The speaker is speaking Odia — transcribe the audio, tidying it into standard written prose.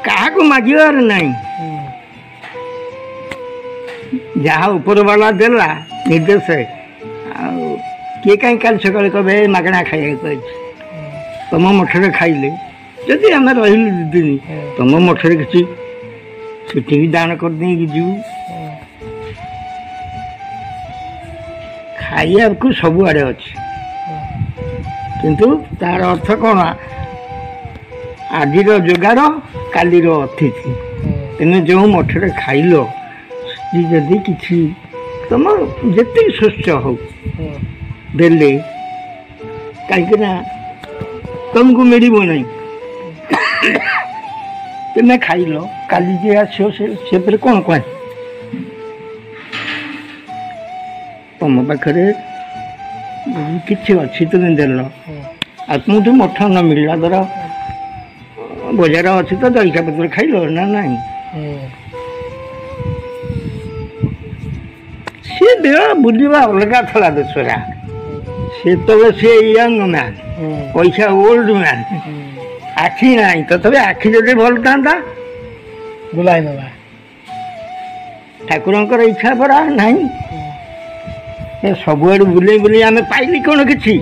କାହାକୁ ମାଗିବାର ନାହିଁ, ଯାହା ଉପର ବାଲା ଦେଲା ନିର୍ଦ୍ଦେଶ। ଆଉ କିଏ କାହିଁ କାଲି ସକାଳେ କହିବେ ମାଗଣା ଖାଇବାକୁ ଅଛି, ତମ ମଠରେ ଖାଇଲେ ଯଦି ଆମେ ରହିଲୁ 2 ଦିନ ତମ ମଠରେ କିଛି ସେଠି ବି ଦାନ କରିଦେଇକି ଯିବୁ। ଖାଇବାକୁ ସବୁଆଡ଼େ ଅଛି, କିନ୍ତୁ ତାର ଅର୍ଥ କ'ଣ? ଆଜିର ଯୋଗାଡ଼ କାଲିର ଅତିଥି। ତେଣୁ ଯେଉଁ ମଠରେ ଖାଇଲ ଯଦି କିଛି ତମ ଯେତିକି ସ୍ୱଚ୍ଛ ହଉ ଦେଲେ, କାହିଁକିନା ତମକୁ ମିଳିବ ନାହିଁ। ତୁମେ ଖାଇଲ, କାଲି ଯିଏ ଆସିବ ସେପରେ କ'ଣ କୁହ? ତମ ପାଖରେ କିଛି ଅଛି ତୁମେ ଦେଲ, ଆଉ ତୁମକୁ ମଠ ନ ମିଳିଲା ଧର ବଜାର ଅଛି ତ ଜଳଖିଆ ପତ୍ର ଖାଇଲ ନା ନାହିଁ। ସିଏ ଦେହ ବୁଲିବା ଅଲଗା ଥିଲା ଦୋସରା। ସେତେବେଳେ ସିଏ ୟଙ୍ଗ ମ୍ୟାନ୍, ପଇସା ଓଲ୍ଡ ମ୍ୟାନ୍, ଆଖି ନାହିଁ। ତଥାପି ଆଖି ଯଦି ଭଲ ଥାନ୍ତା ବୁଲାଇ ନେବା। ଠାକୁରଙ୍କର ଇଚ୍ଛା ପରା ନାହିଁ, ସବୁଆଡ଼ୁ ବୁଲେଇ ବୁଲେଇ ଆମେ ପାଇଲି କ'ଣ କିଛି?